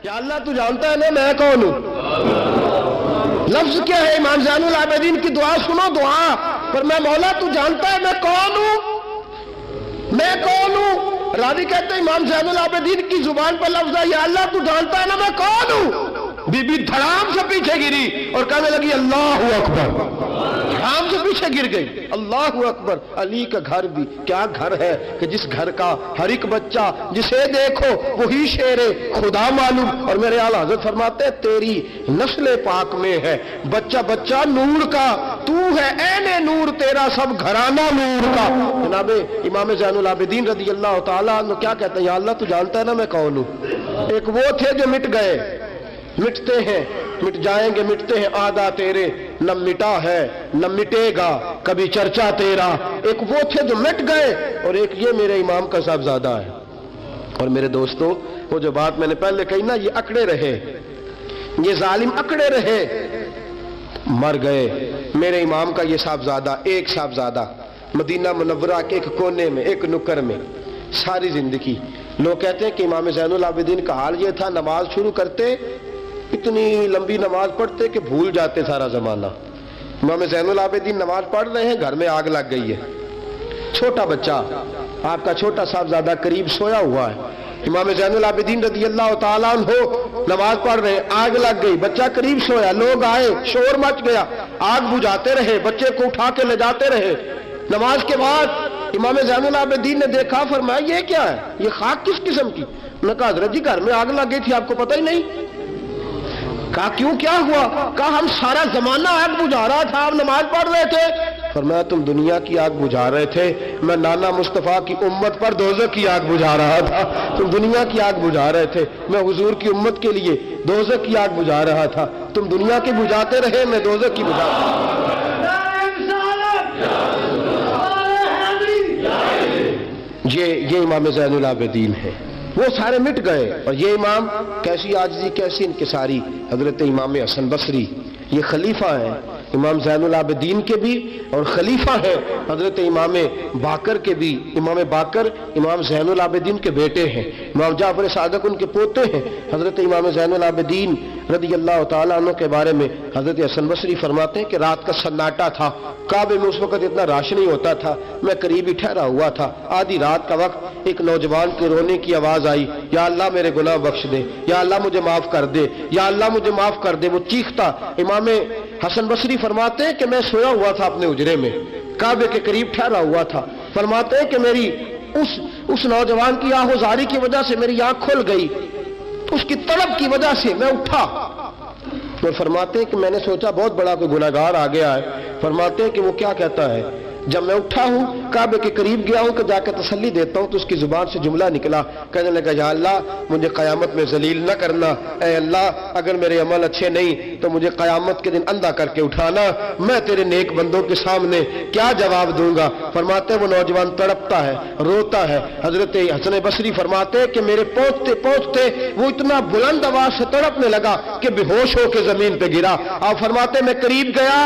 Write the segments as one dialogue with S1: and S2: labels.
S1: یا اللہ تو جانتا ہے نا میں کون ہوں. لفظ کیا ہے؟ امام زین العابدین کی دعا سنو، دعا پر میں مولا تو جانتا ہے میں کون ہوں، میں کون ہوں. راوی کہتے ہیں امام زین العابدین کی زبان پر لفظ ہے یا اللہ تو جانتا ہے نا میں کون ہوں. بی بی دھڑام سے پیچھے گری اور کہنے لگی اللہ اکبر. دھڑام سے پیچھے گر گئی. اللہ اکبر. علی کا گھر بھی کیا گھر ہے کہ جس گھر کا ہر ایک بچہ جسے دیکھو وہی شیر خدا معلوم. اور میرے اعلیٰ حضرت فرماتے ہیں تیری نسل پاک میں ہے بچہ بچہ نور کا، تو ہے عین نور، تیرا سب گھرانہ نور کا. جناب امام زین العابدین رضی اللہ تعالیٰ عنہ کیا کہتے ہیں؟ یا اللہ تو جانتا ہے نا میں کون ہوں. ایک وہ تھے جو مٹ گئے، مٹتے ہیں، مٹ جائیں گے، مٹتے ہیں آدھا تیرے، نہ مٹا ہے نہ مٹے گا کبھی چرچا تیرا. ایک وہ تھے جو مٹ گئے اور ایک یہ میرے امام کا صاحبزادہ ہے. اور میرے دوستو وہ جو بات میں نے پہلے کہی نا، یہ اکڑے رہے، یہ ظالم اکڑے رہے، مر گئے. میرے امام کا یہ صاحبزادہ، ایک صاحبزادہ مدینہ منورہ کے ایک کونے میں، ایک نکر میں ساری زندگی. لوگ کہتے ہیں کہ امام زین العابدین کا حال یہ تھا نماز شروع کرتے اتنی لمبی نماز پڑھتے کہ بھول جاتے سارا زمانہ. امام زین العابدین نماز پڑھ رہے ہیں، گھر میں آگ لگ گئی ہے. چھوٹا بچہ آپ کا چھوٹا صاحبزادہ قریب سویا ہوا ہے. امام زین العابدین رضی اللہ تعالیٰ عنہ نماز پڑھ رہے ہیں، آگ لگ گئی، بچہ قریب سویا، لوگ آئے، شور مچ گیا، آگ بجھاتے رہے، بچے کو اٹھا کے لے جاتے رہے. نماز کے بعد امام زین العابدین نے دیکھا، فرمایا یہ کیا ہے، یہ خاک کس قسم کی؟ انہوں نے کہا حضرت جی گھر میں آگ لگ گئی تھی، آپ کو پتہ ہی نہیں. کہا کیوں، کیا ہوا؟ کہا ہم سارا زمانہ آگ بجھا رہا تھا، آپ نماز پڑھ رہے تھے. فرمایا تم دنیا کی آگ بجھا رہے تھے، میں نانا مصطفیٰ کی امت پر دوزخ کی آگ بجھا رہا تھا. تم دنیا کی آگ بجھا رہے تھے، میں حضور کی امت کے لیے دوزخ کی آگ بجھا رہا تھا. تم دنیا کی بجھاتے رہے، میں دوزخ کی بجھا رہا تھا. یہ امام زین العابدین ہے. وہ سارے مٹ گئے. اور یہ امام کیسی عاجزی، کیسی انکساری. حضرت امام حسن بصری یہ خلیفہ ہیں امام زین العابدین کے بھی، اور خلیفہ ہیں حضرت امام باقر کے بھی. امام باقر امام زین العابدین کے بیٹے ہیں، امام جعفر صادق ان کے پوتے ہیں. حضرت امام زین العابدین رضی اللہ تعالیٰ عنہ کے بارے میں حضرت حسن بصری فرماتے ہیں کہ رات کا سناٹا تھا، کعبے میں اس وقت اتنا رش نہیں ہوتا تھا، میں قریب ہی ٹھہرا ہوا تھا. آدھی رات کا وقت ایک نوجوان کے رونے کی آواز آئی، یا اللہ میرے گناہ بخش دے، یا اللہ مجھے معاف کر دے، یا اللہ مجھے معاف کر دے. وہ چیختا. امام حسن بصری فرماتے ہیں کہ میں سویا ہوا تھا اپنے حجرے میں، کعبے کے قریب ٹھہرا ہوا تھا. فرماتے ہیں کہ میری اس نوجوان کی آہوزاری کی وجہ سے میری آنکھ کھل گئی، اس کی طلب کی وجہ سے میں اٹھا. اور فرماتے ہیں کہ میں نے سوچا بہت بڑا کوئی گناہگار آ گیا ہے. فرماتے ہیں کہ وہ کیا کہتا ہے، جب میں اٹھا ہوں کعبے کے قریب گیا ہوں کہ جا کے تسلی دیتا ہوں تو اس کی زبان سے جملہ نکلا، کہنے لگا یا اللہ مجھے قیامت میں ذلیل نہ کرنا، اے اللہ اگر میرے عمل اچھے نہیں تو مجھے قیامت کے دن اندھا کر کے اٹھانا، میں تیرے نیک بندوں کے سامنے کیا جواب دوں گا. فرماتے ہیں وہ نوجوان تڑپتا ہے، روتا ہے. حضرت حسن بصری فرماتے ہیں کہ میرے پہنچتے پہنچتے وہ اتنا بلند آواز سے تڑپنے لگا کہ بے ہوش ہو کے زمین پہ گرا. آپ فرماتے ہیں میں قریب گیا،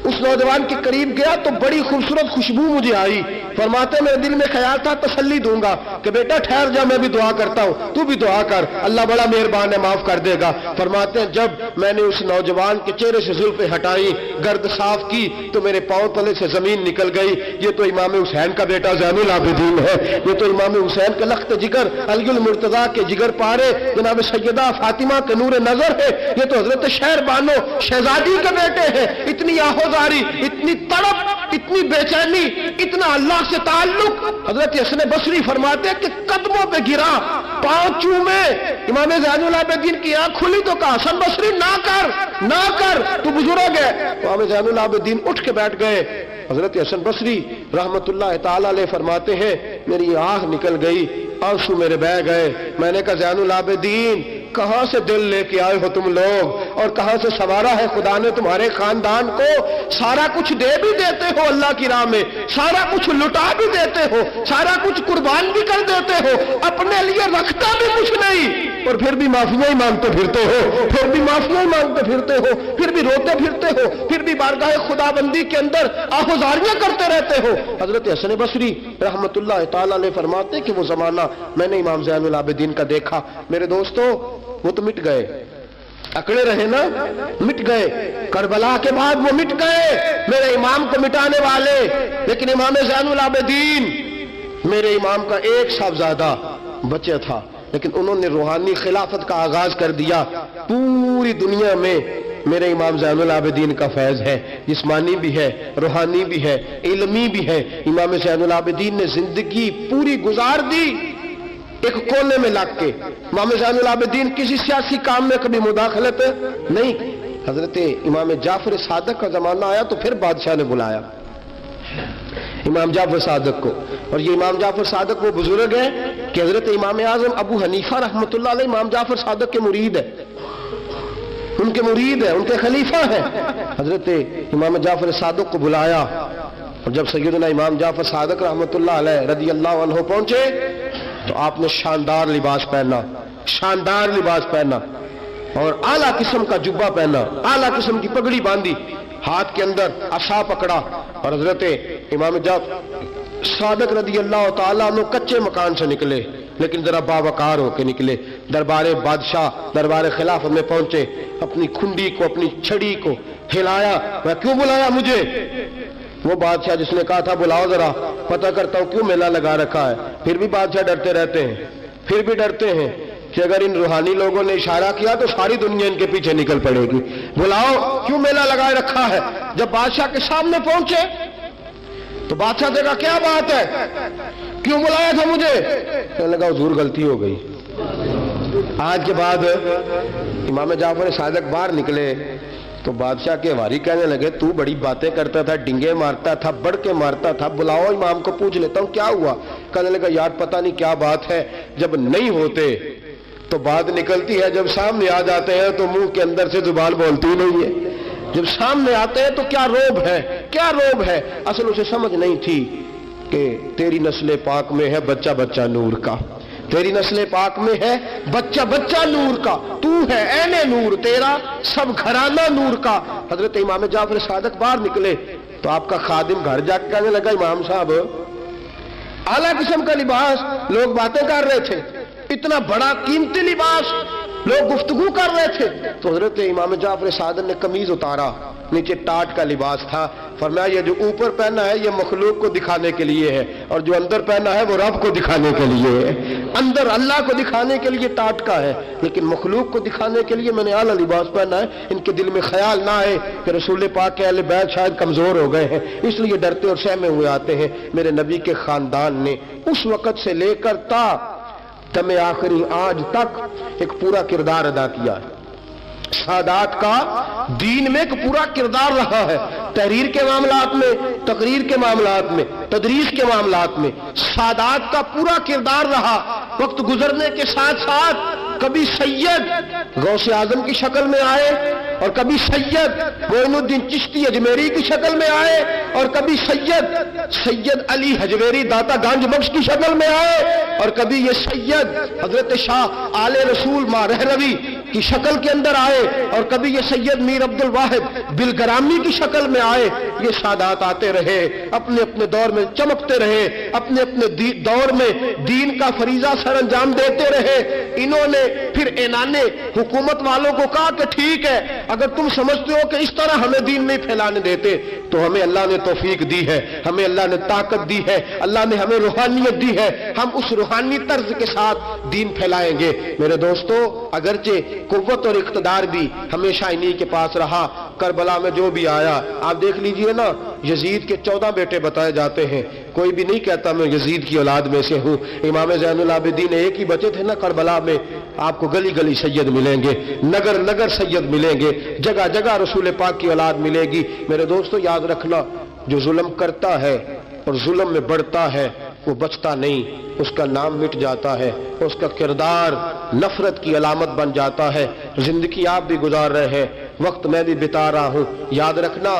S1: اس نوجوان کے قریب گیا تو بڑی خوبصورت خوشبو مجھے آئی. فرماتے میرے دل میں خیال تھا تسلی دوں گا کہ بیٹا ٹھہر جا، میں بھی دعا کرتا ہوں، تو بھی دعا کر، اللہ بڑا مہربان ہے معاف کر دے گا. فرماتے ہیں جب میں نے اس نوجوان کے چہرے سے زلفیں ہٹائی، گرد صاف کی تو میرے پاؤں تلے سے زمین نکل گئی. یہ تو امام حسین کا بیٹا زین العابدین ہے، یہ تو امام حسین کے لخت جگر، علی المرتضیٰ کے جگر پارے جناب سیدہ فاطمہ کے نور نظر ہے. یہ تو حضرت شہر بانو شہزادی کے بیٹے ہیں. اتنی آہوزاری، اتنی تڑپ، اتنی بے چینی، اتنا اللہ سے تعلق. حضرت حسن بصری فرماتے کہ قدموں پہ گرا، پاؤں چومے. امام زین العابدین کی آنکھ کھلی تو کہا حسن بصری نہ کر، نہ کر، تو بزرگ ہے. امام زین العابدین اٹھ کے بیٹھ گئے. حضرت حسن بصری رحمت اللہ تعالی علیہ فرماتے ہیں میری آنکھ نکل گئی، آنسو میرے بہہ گئے. میں نے کہا زین العابدین کہاں سے دل لے کے آئے ہو تم لوگ، اور کہاں سے سوارا ہے خدا نے تمہارے خاندان کو. سارا کچھ دے بھی دیتے ہو اللہ کی راہ میں، سارا کچھ لٹا بھی دیتے ہو، سارا کچھ قربان بھی کر دیتے ہو، اپنے لیے رکھتا بھی کچھ نہیں، اور اور پھر بھی معافیاں ہی مانگتے پھرتے ہو، پھر بھی معافیاں ہی مانگتے پھرتے ہو، پھر بھی روتے پھرتے ہو، پھر بھی بارگاہ خدا بندی کے اندر آہوزاریاں کرتے رہتے ہو۔ حضرت حسن بصری رحمت اللہ تعالیٰ علیہ فرماتے کہ وہ زمانہ میں نے امام زین العابدین کا دیکھا، میرے دوستو وہ تو مٹ گئے، اکڑے رہے نا، مٹ گئے، کربلا کے بعد وہ مٹ گئے میرے امام کو مٹانے والے، لیکن امام زین العابدین میرے امام کا ایک صاحبزادہ بچہ تھا، لیکن انہوں نے روحانی خلافت کا آغاز کر دیا۔ پوری دنیا میں میرے امام زین العابدین کا فیض ہے، جسمانی بھی ہے، روحانی بھی ہے، علمی بھی ہے۔ امام زین العابدین نے زندگی پوری گزار دی ایک کونے میں لگ کے۔ امام زین العابدین کسی سیاسی کام میں کبھی مداخلت نہیں۔ حضرت امام جعفر صادق کا زمانہ آیا تو پھر بادشاہ نے بلایا امام جعفر صادق کو، اور یہ امام جعفر صادق وہ بزرگ ہیں کہ حضرت امام اعظم ابو حنیفہ رحمۃ اللہ علیہ امام جعفر صادق کے مرید ہے، ان کے مرید ہے، ان کے خلیفہ ہیں۔ حضرت امام جعفر صادق کو بلایا، اور جب سیدنا امام جعفر صادق رحمۃ اللہ علیہ رضی اللہ عنہ پہنچے تو آپ نے شاندار لباس پہنا، شاندار لباس پہنا، اور اعلیٰ قسم کا جبہ پہنا، اعلیٰ قسم کی پگڑی باندھی، ہاتھ کے اندر عصا پکڑا، اور حضرت امام جعفر صادق رضی اللہ تعالیٰ عنہ کچے مکان سے نکلے لیکن ذرا باوقار ہو کے نکلے، دربار بادشاہ دربار خلافت میں پہنچے، اپنی کھنڈی کو اپنی چھڑی کو ہلایا، میں کیوں بلایا مجھے؟ وہ بادشاہ جس نے کہا تھا بلاؤ ذرا پتہ کرتا ہوں کیوں میلہ لگا رکھا ہے۔ پھر بھی بادشاہ ڈرتے رہتے ہیں، پھر بھی ڈرتے ہیں کہ اگر ان روحانی لوگوں نے اشارہ کیا تو ساری دنیا ان کے پیچھے نکل پڑے گی، بلاؤ کیوں میلہ لگائے رکھا ہے۔ جب بادشاہ کے سامنے پہنچے تو بادشاہ دیکھا کیا بات ہے، کیوں بلایا تھا مجھے؟ کہنے لگا حضور غلطی ہو گئی۔ آج کے بعد امام جعفر صادق باہر نکلے تو بادشاہ کے واری کہنے لگے تو بڑی باتیں کرتا تھا، ڈنگے مارتا تھا، بڑھ کے مارتا تھا، بلاؤ امام کو پوچھ لیتا ہوں کیا ہوا۔ کہنے لگا یار پتہ نہیں کیا بات ہے، جب نہیں ہوتے تو بات نکلتی ہے، جب سامنے آ جاتے ہیں تو منہ کے اندر سے زبان بولتی نہیں ہے، جب سامنے آتے ہیں تو کیا روب ہے، کیا روب ہے۔ اصل اسے سمجھ نہیں تھی کہ تیری نسل پاک میں ہے بچہ بچہ نور کا، تیری نسل پاک میں ہے بچہ بچہ نور کا، تو ہے عین نور، تیرا سب گھرانہ نور کا۔ حضرت امام جعفر صادق باہر نکلے تو آپ کا خادم گھر جا کے کہنے لگا امام صاحب اعلیٰ قسم کا لباس، لوگ باتیں کر رہے تھے، اتنا بڑا قیمتی لباس، لوگ گفتگو کر رہے تھے۔ تو حضرت امام جعفر صادق نے قمیض اتارا، نیچے ٹاٹ کا لباس تھا، فرمایا یہ جو اوپر پہنا ہے یہ مخلوق کو دکھانے کے لیے ہے، اور جو اندر پہنا ہے وہ رب کو دکھانے کے لیے ہے۔ اندر اللہ کو دکھانے کے لیے ٹاٹ کا ہے، لیکن مخلوق کو دکھانے کے لیے میں نے اعلیٰ لباس پہنا ہے۔ ان کے دل میں خیال نہ آئے کہ رسول پاک کے اہل بیت شاید کمزور ہو گئے ہیں، اس لیے ڈرتے اور سہمے ہوئے آتے ہیں۔ میرے نبی کے خاندان نے اس وقت سے لے کر تا دم آخری آج تک ایک پورا کردار ادا کیا ہے۔ سادات کا دین میں ایک پورا کردار رہا ہے، تحریر کے معاملات میں، تقریر کے معاملات میں، تدریس کے معاملات میں سادات کا پورا کردار رہا۔ وقت گزرنے کے ساتھ ساتھ کبھی سید غوث اعظم کی شکل میں آئے، اور کبھی سید معین الدین چشتی اجمیری کی شکل میں آئے، اور کبھی سید علی حجویری داتا گنج بخش کی شکل میں آئے، اور کبھی یہ سید حضرت شاہ آل رسول ماں رہروی کی شکل کے اندر آئے، اور کبھی یہ سید میر عبد الواحد بلگرامی کی شکل میں آئے۔ یہ سادات آتے رہے، اپنے اپنے دور میں چمکتے رہے، اپنے اپنے دور میں دین کا فریضہ سر انجام دیتے رہے۔ انہوں نے پھر اعلان حکومت والوں کو کہا کہ ٹھیک ہے، اگر تم سمجھتے ہو کہ اس طرح ہمیں دین نہیں پھیلانے دیتے تو ہمیں اللہ نے توفیق دی ہے، ہمیں اللہ نے طاقت دی ہے، اللہ نے ہمیں روحانیت دی ہے، ہم اس روحانی طرز کے ساتھ دین پھیلائیں گے۔ میرے دوستو اگرچہ قوت اور اقتدار بھی ہمیشہ انہی کے پاس رہا، کربلا میں جو بھی آیا آپ دیکھ لیجئے نا، یزید کے 14 بیٹے بتائے جاتے ہیں، کوئی بھی نہیں کہتا میں یزید کی اولاد میں سے ہوں۔ امام زین العابدین ایک ہی بچے تھے نا کربلا میں، آپ کو گلی گلی سید ملیں گے، نگر نگر سید ملیں گے، جگہ جگہ رسول پاک کی اولاد ملے گی۔ میرے دوستو یاد رکھنا، جو ظلم کرتا ہے اور ظلم میں بڑھتا ہے وہ بچتا نہیں، اس کا نام مٹ جاتا ہے، اس کا کردار نفرت کی علامت بن جاتا ہے۔ زندگی آپ بھی گزار رہے ہیں، وقت میں بھی بتا رہا ہوں، یاد رکھنا،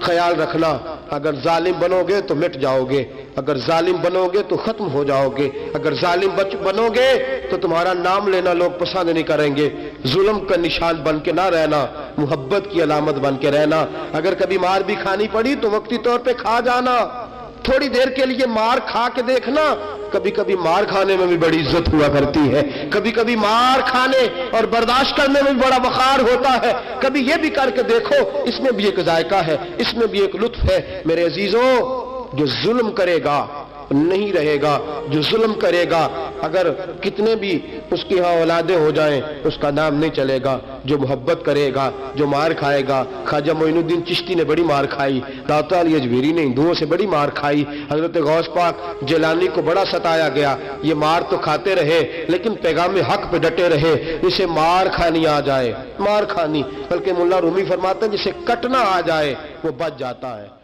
S1: خیال رکھنا، اگر ظالم بنو گے تو مٹ جاؤ گے، اگر ظالم بنو گے تو ختم ہو جاؤ گے، اگر ظالم بنو گے تو تمہارا نام لینا لوگ پسند نہیں کریں گے۔ ظلم کا نشان بن کے نہ رہنا، محبت کی علامت بن کے رہنا۔ اگر کبھی مار بھی کھانی پڑی تو وقتی طور پہ کھا جانا، تھوڑی دیر کے لیے مار کھا کے دیکھنا۔ کبھی کبھی مار کھانے میں بھی بڑی عزت ہوا کرتی ہے، کبھی کبھی مار کھانے اور برداشت کرنے میں بھی بڑا وقار ہوتا ہے۔ کبھی یہ بھی کر کے دیکھو، اس میں بھی ایک ذائقہ ہے، اس میں بھی ایک لطف ہے۔ میرے عزیزوں، جو ظلم کرے گا نہیں رہے گا، جو ظلم کرے گا اگر کتنے بھی اس کی ہاں اولادیں ہو جائیں اس کا نام نہیں چلے گا۔ جو محبت کرے گا، جو مار کھائے گا، خواجہ معین الدین چشتی نے بڑی مار کھائی، داتا علی اجمیری نے ہندوؤں سے بڑی مار کھائی، حضرت غوث پاک جیلانی کو بڑا ستایا گیا، یہ مار تو کھاتے رہے لیکن پیغام حق پہ ڈٹے رہے۔ اسے مار کھانی آ جائے، مار کھانی، بلکہ مولا رومی فرماتے ہیں جسے کٹنا آ جائے وہ بچ جاتا ہے۔